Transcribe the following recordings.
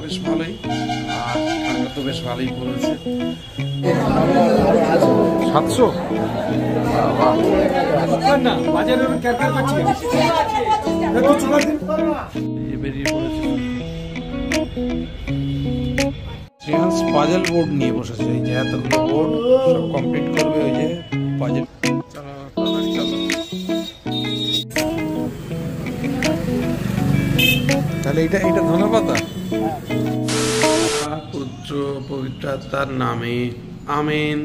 বেশ ভালোই, আর ঠান্ডা তো বেশ ভালোই পড়েছে। 700 বেরিয়ে পড়েছে। শ্রেয়াংশ পাজল বোর্ড নিয়ে বসেছে, এই যে এতগুলো বোর্ড সব কমপ্লিট করবে। ওই যে পাজল, তাহলে এটা ধন্যবাদ। পুত্র পবিত্র আত্মার নামে আমেন।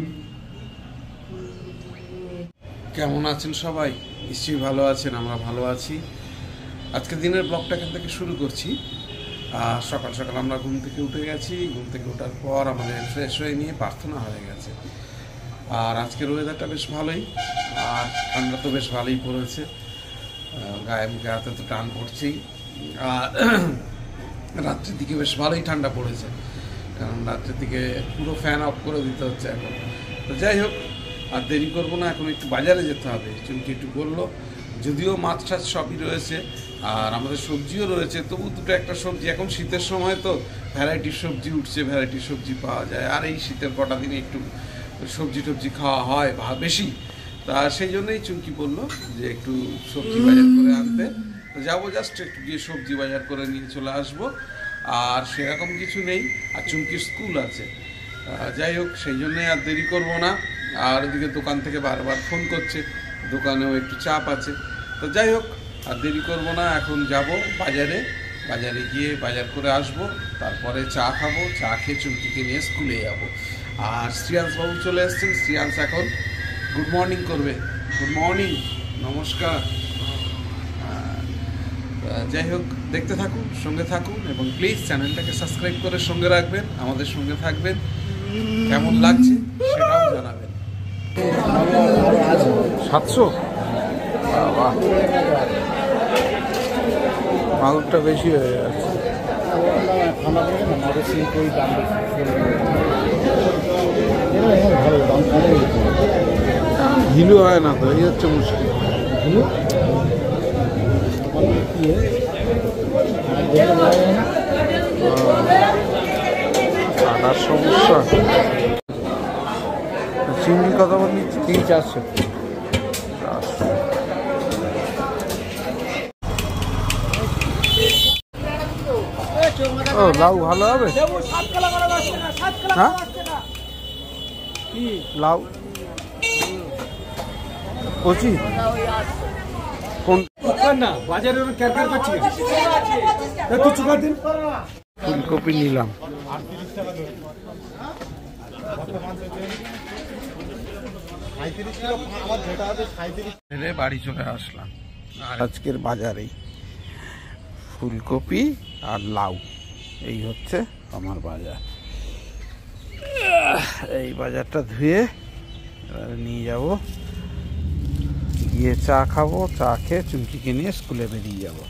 কেমন আছেন সবাই? নিশ্চয়ই ভালো আছেন, আমরা ভালো আছি। আজকে দিনের ব্লগটা এখান থেকে শুরু করছি। সকাল সকাল আমরা ঘুম থেকে উঠে গেছি। ঘুম থেকে ওঠার পর আমাদের ফ্রেশ হয়ে নিয়ে প্রার্থনা হয়ে গেছে। আর আজকের ওয়েদারটা বেশ ভালোই, আর ঠান্ডা তো বেশ ভালোই পড়েছে। গায়ে তো টান পড়ছেই। আর রাত্রের দিকে বেশ ভালোই ঠান্ডা পড়েছে, কারণ রাত্রের দিকে পুরো ফ্যান অফ করে দিতে হচ্ছে এখন। তো যাই হোক, আর দেরি করবো না, এখন একটু বাজারে যেতে হবে। চুমকি একটু বললো, যদিও মাছ টাছ সবই রয়েছে আর আমাদের সবজিও রয়েছে, তবু দুটো একটা সবজি, এখন শীতের সময় তো ভ্যারাইটির সবজি উঠছে, ভ্যারাইটির সবজি পাওয়া যায়। আর এই শীতের কটা দিনে একটু সবজি টবজি খাওয়া হয় বেশি, তা সেই জন্যই চুমকি বললো যে একটু সবজি বাজার করে আনতে। তো যাবো, জাস্ট একটু গিয়ে সবজি বাজার করে নিয়ে চলে আসবো। আর সেরকম কিছু নেই, আর চুমকির স্কুল আছে। যাই হোক, সেই জন্যই আর দেরি করবো না। আর ওদিকে দোকান থেকে বারবার ফোন করছে, দোকানেও একটু চাপ আছে। তো যাই হোক, আর দেরি করবো না, এখন যাব বাজারে গিয়ে বাজার করে আসবো। তারপরে চা খাবো, চা খেয়ে চুমকিকে নিয়ে স্কুলে যাবো। আর শ্রেয়াংশ বাবু চলে এসেছেন। শ্রেয়াংশ এখন গুড মর্নিং করবে। গুড মর্নিং, নমস্কার। যাই হোক, দেখতে থাকুন, সঙ্গে থাকুন, এবং প্লিজ চ্যানেলটাকে সাবস্ক্রাইব করে সঙ্গে রাখবেন, আমাদের সঙ্গে থাকবেন। কেমন লাগছে সেটাও জানাবেন। 700 মাগুরটা বেশি হয়ে যাচ্ছে। হিলু হয় না তো, এই হচ্ছে মুশকিল। সাদার সমস্যা। চিংড়ি কথা বলি, 400। ও লাউ ভালো হবে, হ্যাঁ লাউ কচি কোন না বাজারে ফুলকপি নিলাম। বাড়ি চলে আসলাম। আর আজকের বাজারেই ফুলকপি আর লাউ, এই হচ্ছে আমার বাজার। এই বাজারটা ধুয়ে নিয়ে যাব, গিয়ে চা খাবো, চা খেয়ে চুমকিকে নিয়ে স্কুলে বেরিয়ে যাবো।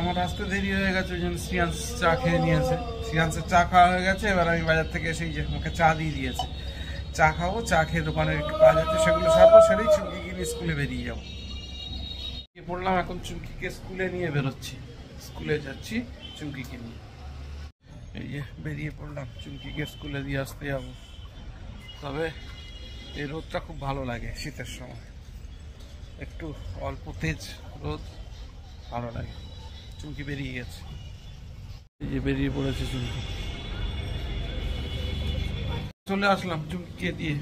আমার আসতে দেরি হয়ে গেছে, ওই জন্য শ্রেয়াংশ চা খেয়ে নিয়েছে। শ্রেয়াংশের চা খাওয়া হয়ে গেছে। এবার আমি বাজার থেকে এসে যে আমাকে চা দিয়ে দিয়েছে, চা খাবো, চা খেয়ে দোকানের একটু কাজ আছে সেগুলো সারবো, সেটাই চুমকিকে নিয়ে স্কুলে বেরিয়ে যাবো। পড়লাম, এখন চুমকিকে স্কুলে নিয়ে বেরোচ্ছি, স্কুলে যাচ্ছি চুমকিকে নিয়ে। এই যে বেরিয়ে পড়লাম, চুমকিকে স্কুলে দিয়ে আসতে যাবো। তবে এই রোদটা খুব ভালো লাগে শীতের সময়, একটু অল্প তেজ রোদ, ভালো লাগে। চুমকি বেরিয়ে গেছে, এই যে বেরিয়ে পড়েছে চুমকি। চলে আসলাম চুমকিকে দিয়ে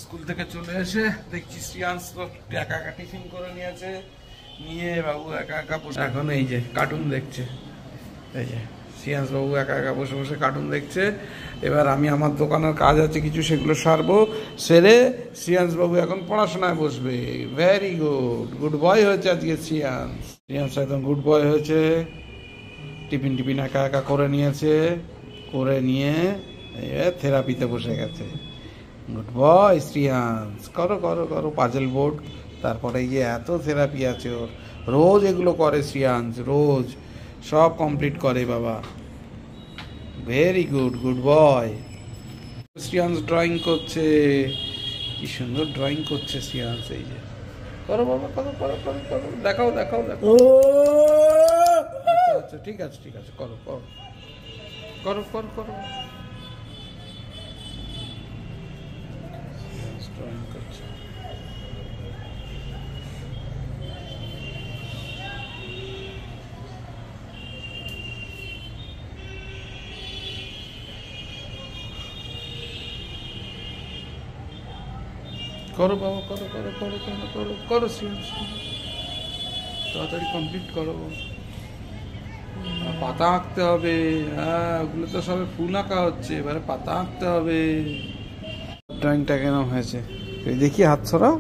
স্কুল থেকে চলে এসে দেখছি শ্রেয়াংশ একা একা টিফিন করে নিয়ে বাবু একা একা বসে এখন এই যে কার্টুন দেখছে। এই যে শ্রেয়াংশ বাবু একা একা বসে বসে কার্টুন দেখছে। এবার আমি আমার দোকানের কাজ আছে কিছু, সেগুলো সারবো, সেরে শ্রেয়াংশ বাবু এখন পড়াশোনায় বসবে। ভেরি গুড, গুড বয় হয়েছে আজকে শ্রেয়াংশ। শ্রেয়াংশ একদম গুড বয় হয়েছে। টিফিন একা একা করে নিয়েছে, করে নিয়ে থেরাপিতে বসে গেছে। গুড বয় শ্রেয়াংশ, করো করো করো পাজল বোর্ড। তারপরে গিয়ে এত থেরাপি আছে ওর, রোজ এগুলো করে শ্রেয়াংশ, রোজ সব কমপ্লিট করে বাবা। Very good, good boy. Shreyansh drawing করছে, কি সুন্দর ড্রয়িং করছে শ্রেয়াংশ। এই যে করো বাবা, করো করো করো করো, দেখাও দেখাও দেখাও। আচ্ছা আচ্ছা, ঠিক আছে ঠিক আছে, করো করো। করো করো করো। ড্রয়িং করছো। করো বাবা, করো করো করো করো করো করো, তাড়াতাড়ি কমপ্লিট করো। পাতা আঁকতে হবে, হ্যাঁ ওগুলো তো সবে ফুল আঁকা হচ্ছে, এবারে পাতা আঁকতে হবে। ড্রয়িংটা কেমন হয়েছে দেখি, হাত ছড়াও,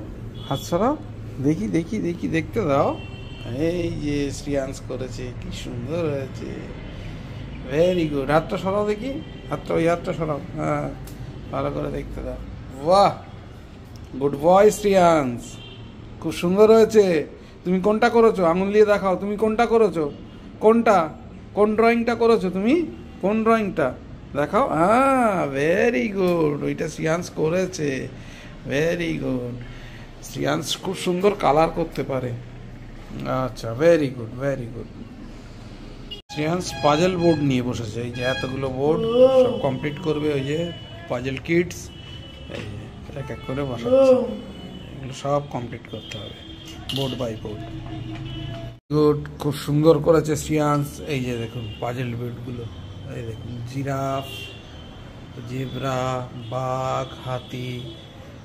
হাত ছড়াও, দেখি দেখি দেখি, দেখতে দাও। এই যে শ্রিয়াংশ করেছে, কি সুন্দর হয়েছে, ভেরি গুড। হাতটা সরাও দেখি, হাতটা, ওই হাতটা সরাও, হ্যাঁ ভালো করে দেখতে দাও। বাহ, গুড বয় শ্রিয়াংশ, খুব সুন্দর হয়েছে। তুমি কোনটা করেছো, আঙুল দিয়ে দেখাও, তুমি কোনটা করেছো, কোনটা, কোন ড্রয়িংটা করেছো তুমি, কোন ড্রয়িংটা দেখাও। হ্যাঁ ভেরি গুড, ওইটা শ্রিয়াংশ করেছে, ভেরি গুড। শ্রিয়াংশ খুব সুন্দর কালার করতে পারে। আচ্ছা, very good very good. Shreyansh puzzle board নিয়ে বসেছে, এই যে এতগুলো বোর্ড সব কমপ্লিট করবে, ওই যে পাজল কিটস, এই যে এক এক করে বসাচ্ছে, এগুলো সব কমপ্লিট করতে হবে বোর্ড বাই বোর্ড। গুড, খুব সুন্দর করেছে শ্রিয়াংশ। এই যে দেখুন পাজল বোর্ডগুলো, এই দেখুন জিরাফ, জেব্রা, বাঘ, হাতি,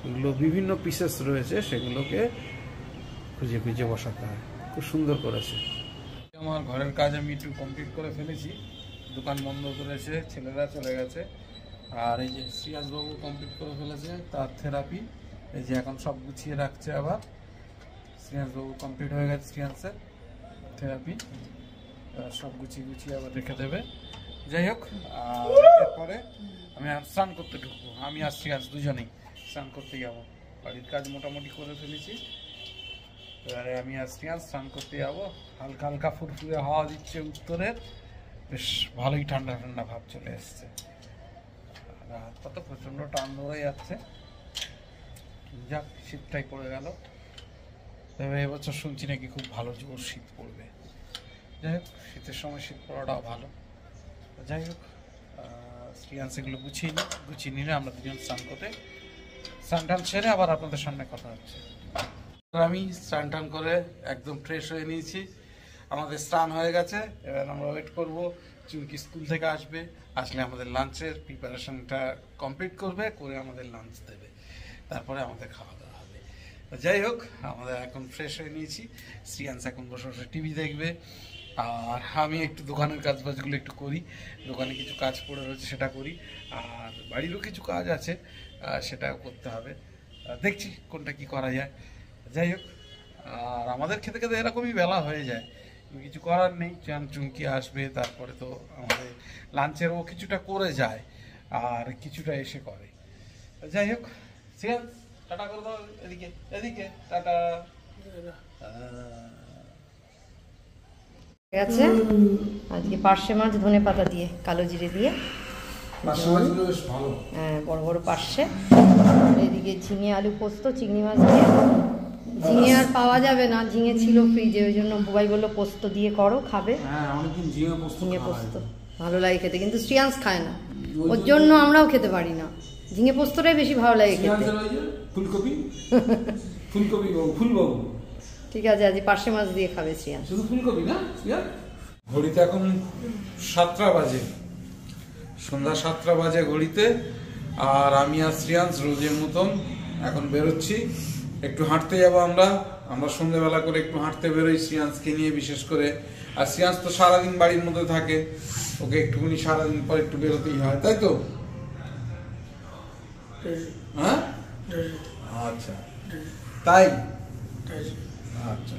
এগুলো বিভিন্ন পিসেস রয়েছে, সেগুলোকে খুঁজে খুঁজে বসাতে হয়। খুব সুন্দর করেছে। আমার ঘরের কাজ আমি একটু কমপ্লিট করে ফেলেছি, দোকান বন্ধ করেছে, ছেলেরা চলে গেছে। আর এই যে শ্রিয়াংশবাবু কমপ্লিট করে ফেলেছে তার থেরাপি, এই যে এখন সব গুছিয়ে রাখছে। আবার শ্রিয়াংশবাবু কমপ্লিট হয়ে গেছে শ্রিয়াংশের থেরাপি, সব গুছিয়ে গুছিয়ে আবার রেখে দেবে। যাই হোক, এরপরে আমি আর স্নান করতে ঢুকবো, আমি আর শ্রিয়াংশ দুজনেই স্নান করতে যাবো। বাড়ির কাজ মোটামুটি করে ফেলেছি, এবারে আমি আর শ্রিয়াংশ স্নান করতে যাবো। হালকা হালকা ফুরফুরে হাওয়া দিচ্ছে উত্তরের, বেশ ভালোই ঠান্ডা ঠান্ডা ভাব চলে এসছে। হাত পা তো প্রচণ্ড টান ধরে যাচ্ছে। যাক, শীতটাই পড়ে গেল। তবে এবছর শুনছি নাকি খুব ভালো জোর শীত পড়বে। যাই হোক, শীতের সময় শীত পড়াটাও ভালো। যাই হোক, শ্রিয়াংশ এগুলো গুছিয়ে নিলে আমরা দুজন স্নান করতে, স্নান টান সেরে আবার আপনাদের সামনে কথা হচ্ছে। আমি স্নান টান করে একদম ফ্রেশ হয়ে নিয়েছি, আমাদের স্নান হয়ে গেছে। এবার আমরা ওয়েট করব, চুমকি স্কুল থেকে আসবে, আসলে আমাদের লাঞ্চের প্রিপারেশনটা কমপ্লিট করবে, করে আমাদের লাঞ্চ দেবে, তারপরে আমাদের খাওয়া দাওয়া হবে। যাই হোক, আমরা এখন ফ্রেশ হয়ে নিয়েছি। শ্রিয়াংশ এখন বসে বসে টিভি দেখবে, আর আমি একটু দোকানের কাজ বাজগুলো একটু করি, দোকানে কিছু কাজ পড়ে রয়েছে সেটা করি, আর বাড়িরও কিছু কাজ আছে সেটাও করতে হবে। দেখছি কোনটা কি করা যায়। যাই হোক, আর আমাদের খেতে খেতে এরকমই বেলা হয়ে যায়, কিছু করার নেই। চুমকি আসবে, তারপরে তো আমাদের লাঞ্চের ও কিছুটা করে যায় আর কিছুটা এসে করে। যাই হোক, শ্রিয়াংশ টাটা করে দাও, এদিকে এদিকে টাটা। আছে আজকে পার্শে মাছ ধনে পাতা দিয়ে, কালো জিরে দিয়ে, হ্যাঁ বড় বড় পার্শে। এদিকে ঝিঙে আলু পোস্ত, চিংড়ি মাছ দিয়ে। ঝিঙে আর পাওয়া যাবে না, ঝিঙে ছিল ফ্রিজে, ওই জন্য বুবাই বললো পোস্ত দিয়ে করো, খাবে। ঝিঙে পোস্ত ভালো লাগে খেতে, কিন্তু শ্রিয়াংশ খায় না, ওর জন্য আমরাও খেতে পারি না। ঝিঙে পোস্তটাই বেশি ভালো লাগে খেতে। ফুলকপি ফুলকপি ফুলবাবু, ঠিক আছে, আজ পার্শে মাছ দিয়ে খাবে শ্রিয়াংশ। শুধু ফুলকপি না? ঘড়িতে এখন 7টা বাজে, সন্ধ্যা 7টা বাজে ঘড়িতে। আর আমি আর শ্রিয়াংশ রোজের মতন এখন বেরোচ্ছি, একটু হাঁটতে যাবো। আমরা সন্ধ্যেবেলা করে একটু হাঁটতে বেরোই শ্রিয়াংশকে নিয়ে বিশেষ করে। আর শ্রিয়াংশ তো সারাদিন বাড়ির মধ্যে থাকে, ওকে একটুখানি সারাদিন পর একটু বেরোতেই হয়, তাই তো? হ্যাঁ, আচ্ছা তাই, আচ্ছা।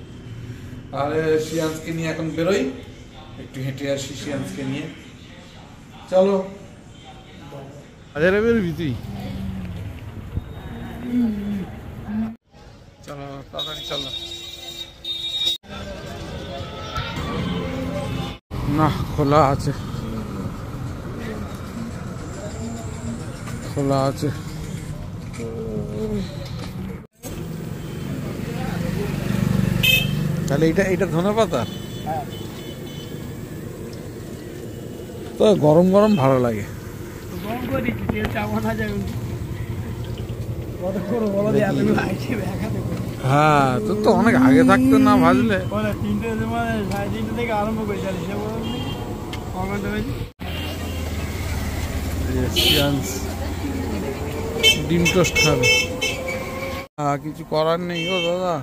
আর শ্রিয়াংশকে নিয়ে এখন বেরোই, একটু হেঁটে আসি শ্রিয়াংশকে নিয়ে। চলো, বাজারে বেরোবি তুই? চলো তাড়াতাড়ি চলো। না, খোলা আছে, খোলা আছে। তাহলে এটা ধনেপাতা। তো গরম গরম ভালো লাগে। হ্যাঁ, তোর তো অনেক আগে থাকতো না ভাজলে। ডিম টোস্ট খাবে, কিছু করার নেই ও দাদা।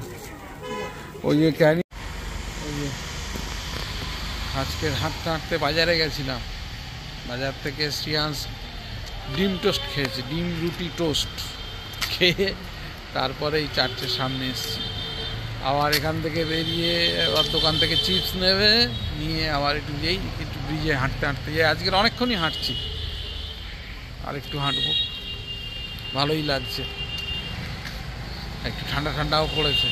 ওই যে ক্যানি, আজকে হাঁটতে হাঁটতে বাজারে গেছিলাম, বাজার থেকে শ্রিয়াংশ ডিম টোস্ট খেয়েছে, ডিম রুটি টোস্ট খেয়ে তারপরে এই চার্চের সামনে এসেছি। আবার এখান থেকে বেরিয়ে আবার দোকান থেকে চিপস নেবে, নিয়ে আবার একটু যেই একটু ব্রিজে হাঁটতে হাঁটতে যাই। আজকের অনেকক্ষণই হাঁটছি, আর একটু হাঁটবো, ভালোই লাগছে, একটু ঠান্ডা ঠান্ডাও পড়েছে।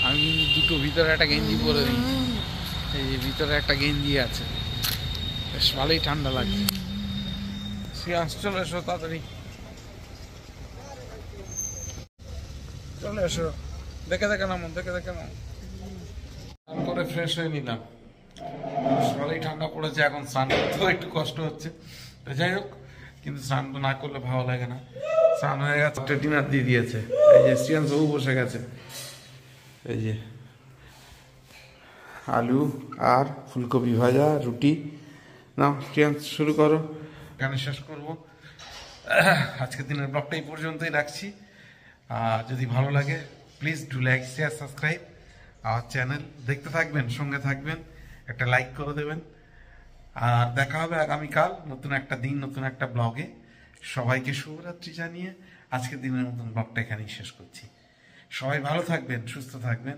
আমি কিন্তু দুটো ভিতরে একটা গেঞ্জি পরে নিই, এই যে ভিতরে একটা গেঞ্জি আছে, বেশ ভালোই ঠান্ডা লাগছে। শ্রিয়াংশ চলে এসো তাড়াতাড়ি, চলে এসো, দেখে দেখে নামো, দেখে দেখে নামো। স্নান করে ফ্রেশ হয়ে নিলাম, ভালোই ঠান্ডা পড়েছে, এখন স্নান করতেও একটু কষ্ট হচ্ছে, যাই হোক, কিন্তু স্নান তো না করলে ভালো লাগে না। স্নান হয়ে গেছে, ডিনার দিয়ে দিয়েছে, এই যে শ্রিয়াংশ ও বসে গেছে, এই যে আলু আর ফুলকপি ভাজা, রুটি। নাও শ্রিয়াংশ শুরু করো, এখানে শেষ করবো আজকের দিনের ব্লগটা এই পর্যন্তই রাখছি। আর যদি ভালো লাগে please do like, share, subscribe আমার চ্যানেল, দেখতে থাকবেন, সঙ্গে থাকবেন, একটা লাইক করে দেবেন। আর দেখা হবে আগামীকাল নতুন একটা দিন, নতুন একটা ব্লগে। সবাইকে শুভরাত্রি জানিয়ে আজকের দিনের মতন ব্লগটা এখানেই শেষ করছি। সবাই ভালো থাকবেন, সুস্থ থাকবেন।